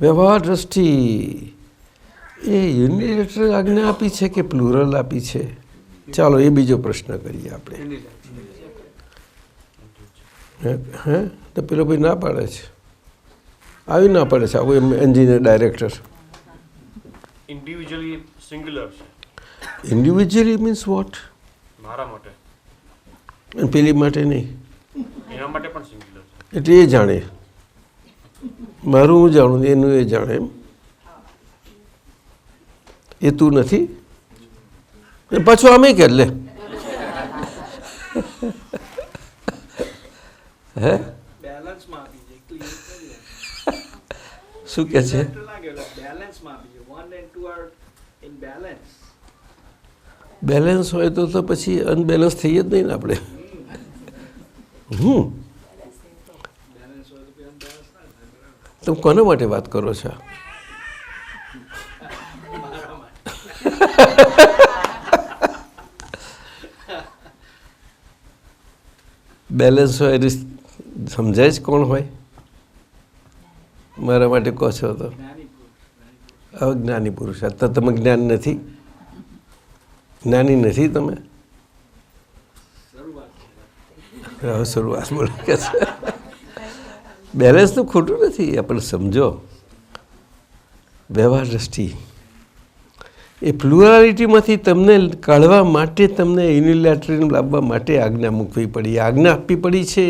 વ્યવહાર દ્રષ્ટિ એ યુનિલેટરલ આજ્ઞા આપી છે કે પ્લુરલ આપી છે? ચાલો એ બીજો પ્રશ્ન કરીએ આપણે. હે તો પેલો ભાઈ ના પાડે છે, આવી ના પાડે છે આવું એન્જિનિયર ડાયરેક્ટર. ઇન્ડિવિજ્યુઅલી સિંગ્યુલર છે. Individually means what? મારા માટે. અને પેલી માટે નહીં. એના માટે પણ સિંગ્યુલર છે. એટલે એ જાણે, મારું હું જાણું એનું એ જાણે. એમ એ તું નથી પાછું આમે કે લે હે શું કે છે? બેલેન્સ હોય તો પછી અનબેલેન્સ થઈ જ નહીં ને આપણે. તમે કોના માટે વાત કરો છો? બેલેન્સ હોય એટલે સમજાય જ કોણ હોય? મારા માટે કહો છો તો અજ્ઞાની પુરુષ. અત્યારે તમે જ્ઞાન નથી, જ્ઞાની નથી તમે. હવે શરૂઆત બોલો કે છે બેલેન્સ તો ખોટું નથી, આપણે સમજો. વ્યવહાર દ્રષ્ટિ એ પ્લુરાલિટીમાંથી તમને કાઢવા માટે, તમને યુનિલેટરલ લાવવા માટે આજ્ઞા મૂકવી પડી, આજ્ઞા આપવી પડી છે.